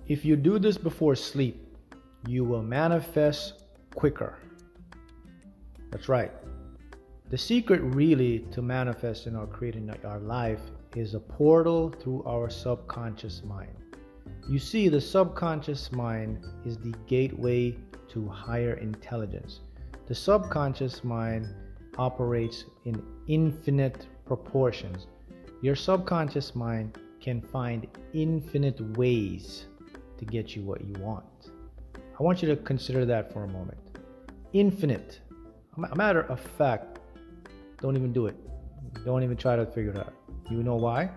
If you do this before sleep, you will manifest quicker. That's right. The secret really to manifesting or creating our life is a portal through our subconscious mind. You see, the subconscious mind is the gateway to higher intelligence. The subconscious mind operates in infinite proportions. Your subconscious mind can find infinite ways to get you what you want. I want you to consider that for a moment. Infinite. A matter of fact, don't even do it. Don't even try to figure it out. You know why?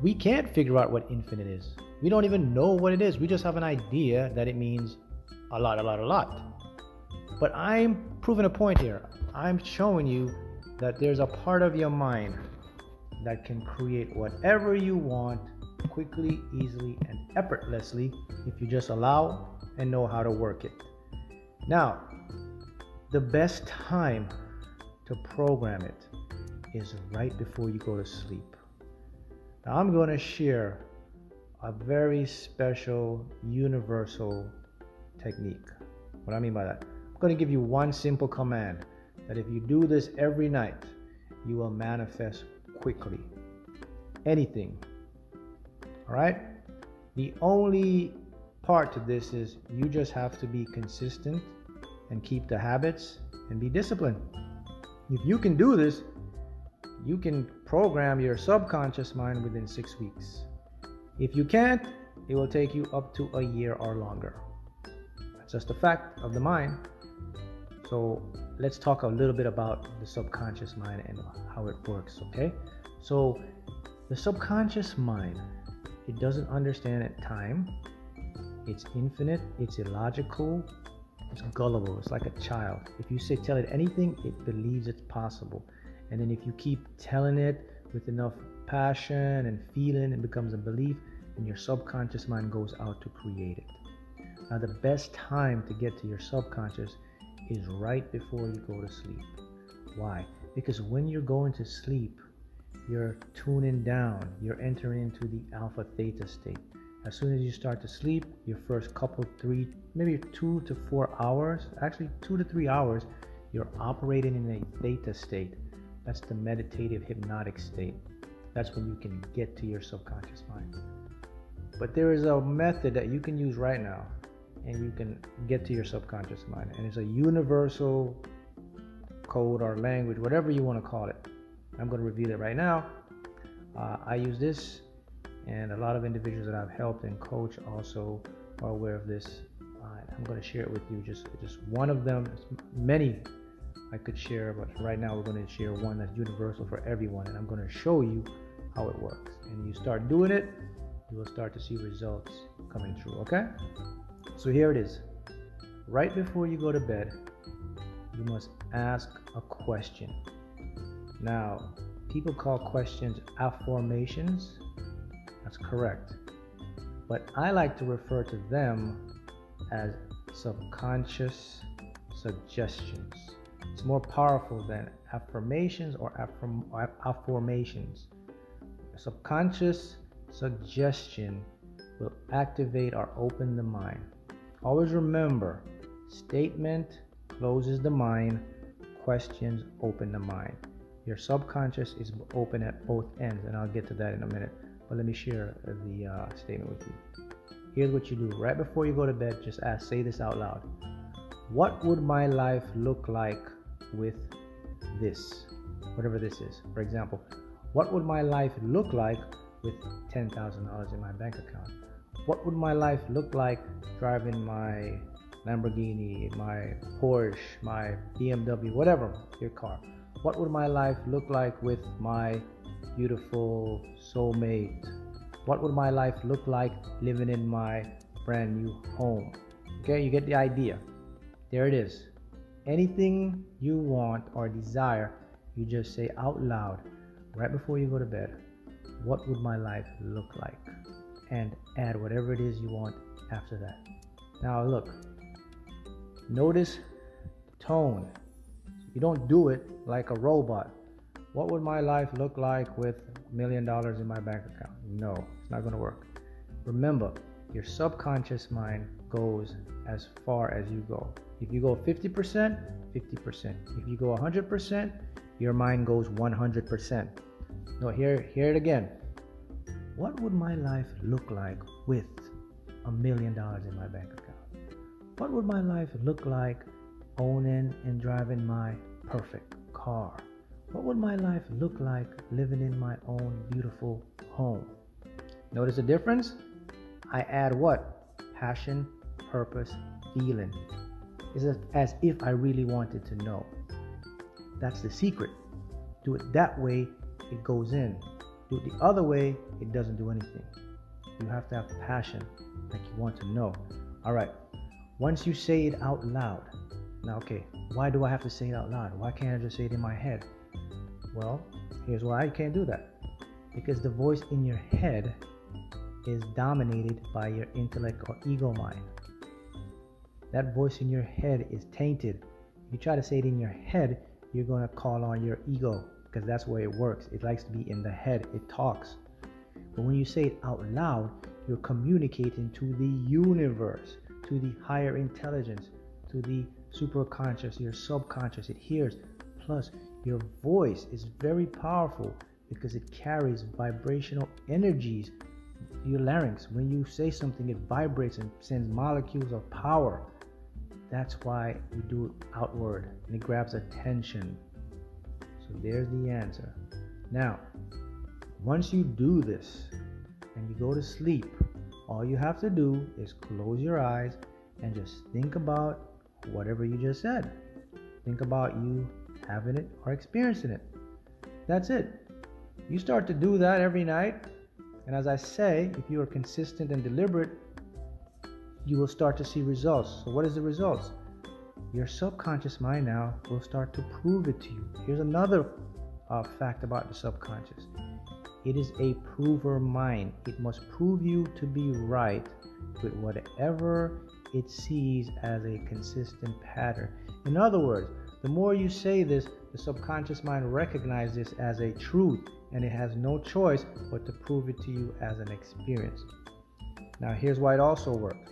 We can't figure out what infinite is. We don't even know what it is. We just have an idea that it means a lot, a lot, a lot. But I'm proving a point here. I'm showing you that there's a part of your mind that can create whatever you want quickly, easily, and effortlessly if you just allow and know how to work it. Now, the best time to program it is right before you go to sleep. Now, I'm going to share a very special, universal technique. What I mean by that, I'm going to give you one simple command that if you do this every night, you will manifest quickly. Anything. All right? The only part to this is you just have to be consistent and keep the habits and be disciplined. If you can do this, you can program your subconscious mind within 6 weeks. If you can't, it will take you up to a year or longer. That's just a fact of the mind. So let's talk a little bit about the subconscious mind and how it works, okay? So the subconscious mind, it doesn't understand time. It's infinite, it's illogical, it's gullible, it's like a child. If you tell it anything, it believes it's possible. And then if you keep telling it with enough passion and feeling, it becomes a belief, and your subconscious mind goes out to create it. Now, the best time to get to your subconscious is right before you go to sleep. Why? Because when you're going to sleep, you're tuning down, you're entering into the alpha theta state. As soon as you start to sleep, your first couple, maybe 2 to 4 hours, actually 2 to 3 hours, you're operating in a theta state. That's the meditative hypnotic state. That's when you can get to your subconscious mind. But there is a method that you can use right now, and you can get to your subconscious mind. And it's a universal code or language, whatever you want to call it. I'm going to reveal it right now. I use this, and a lot of individuals that I've helped and coached also are aware of this. I'm going to share it with you. Just one of them. Many I could share, but right now we're going to share one that's universal for everyone, and I'm going to show you how it works. And you start doing it, you will start to see results coming through. Okay? So here it is. Right before you go to bed, you must ask a question. Now, people call questions affirmations. That's correct. But I like to refer to them as subconscious suggestions. It's more powerful than affirmations or affirmations. A subconscious suggestion will activate or open the mind. Always remember, statement closes the mind, questions open the mind. Your subconscious is open at both ends, and I'll get to that in a minute. But let me share the statement with you. Here's what you do. Right before you go to bed, just say this out loud. What would my life look like with this? Whatever this is. For example, what would my life look like with $10,000 in my bank account? What would my life look like driving my Lamborghini, my Porsche, my BMW, whatever your car? What would my life look like with my beautiful soulmate? What would my life look like living in my brand new home? Okay, you get the idea. There it is. Anything you want or desire, you just say out loud right before you go to bed. What would my life look like? And add whatever it is you want after that. Now look, notice the tone. You don't do it like a robot. What would my life look like with $1 million in my bank account? No, it's not going to work. Remember, your subconscious mind goes as far as you go. If you go 50%, 50%. If you go 100%, your mind goes 100%. No, hear it again. What would my life look like with $1 million in my bank account? What would my life look like owning and driving my perfect car? What would my life look like living in my own beautiful home? Notice the difference? I add what? Passion, purpose, feeling. It's as if I really wanted to know. That's the secret. Do it that way, it goes in. Do it the other way, it doesn't do anything. You have to have passion, like you want to know. All right, once you say it out loud. Now, okay, why do I have to say it out loud? Why can't I just say it in my head? Well, here's why I can't do that. Because the voice in your head is dominated by your intellect or ego mind. That voice in your head is tainted. If you try to say it in your head, you're going to call on your ego, because that's where it works. It likes to be in the head. It talks. But when you say it out loud, you're communicating to the universe, to the higher intelligence, to the superconscious, your subconscious. It hears. Plus, your voice is very powerful because it carries vibrational energies. Your larynx, when you say something, it vibrates and sends molecules of power. That's why you do it outward, and it grabs attention. So there's the answer. Now, once you do this and you go to sleep, all you have to do is close your eyes and just think about whatever you just said. Think about you having it or experiencing it. That's it. You start to do that every night, and as I say, if you are consistent and deliberate, you will start to see results. So what is the results? Your subconscious mind now will start to prove it to you. Here's another fact about the subconscious. It is a prover mind. It must prove you to be right with whatever it sees as a consistent pattern. In other words, the more you say this, the subconscious mind recognizes this as a truth, and it has no choice but to prove it to you as an experience. Now, here's why it also works.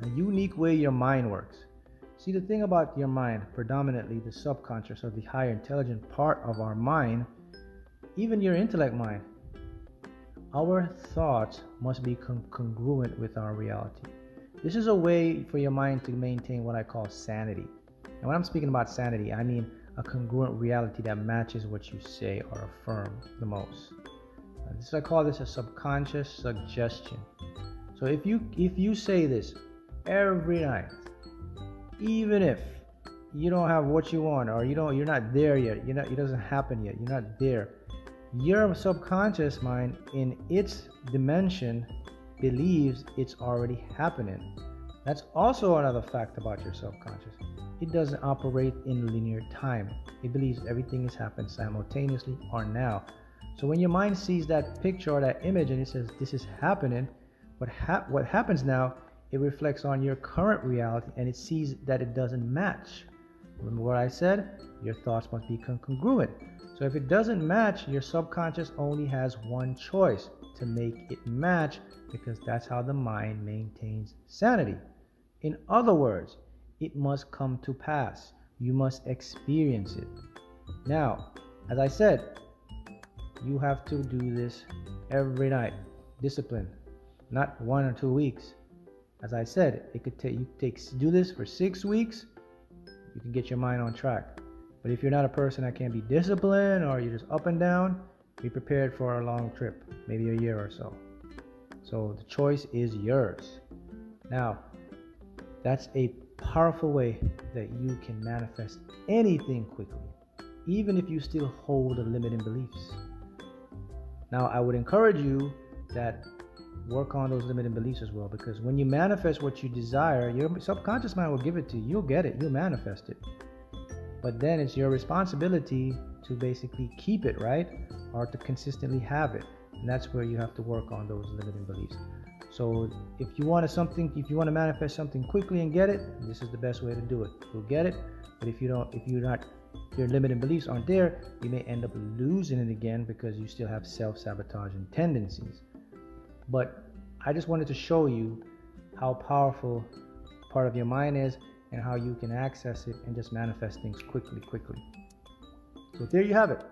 A unique way your mind works. See, the thing about your mind, predominantly the subconscious or the higher intelligent part of our mind, even your intellect mind, our thoughts must be congruent with our reality. This is a way for your mind to maintain what I call sanity. And when I'm speaking about sanity, I mean a congruent reality that matches what you say or affirm the most. I call this a subconscious suggestion. So if you say this every night, even if you don't have what you want, or you're not there yet, it doesn't happen yet, you're not there, your subconscious mind in its dimension believes it's already happening. That's also another fact about your subconscious. It doesn't operate in linear time. It believes everything has happened simultaneously or now. So when your mind sees that picture or that image and it says this is happening, what happens now, it reflects on your current reality and it sees that it doesn't match. Remember what I said? Your thoughts must be congruent. So if it doesn't match, your subconscious only has one choice: to make it match, because that's how the mind maintains sanity. In other words, it must come to pass. You must experience it. Now, as I said, you have to do this every night. Discipline, not 1 or 2 weeks. As I said, it could do this for 6 weeks. You can get your mind on track. But if you're not a person that can be disciplined, or you're just up and down, be prepared for a long trip, maybe a year or so. So the choice is yours. Now, that's a powerful way that you can manifest anything quickly, even if you still hold the limiting beliefs. Now, I would encourage you that work on those limiting beliefs as well, because when you manifest what you desire, your subconscious mind will give it to you. You'll get it, you'll manifest it. But then it's your responsibility to basically keep it, right? Or to consistently have it. And that's where you have to work on those limiting beliefs. So if you want to manifest something quickly and get it, this is the best way to do it. You'll get it. But if your limiting beliefs aren't there, you may end up losing it again because you still have self-sabotaging tendencies. But I just wanted to show you how powerful part of your mind is and how you can access it and just manifest things quickly. So there you have it.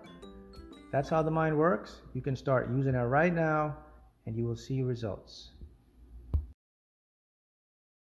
That's how the mind works. You can start using it right now and you will see results.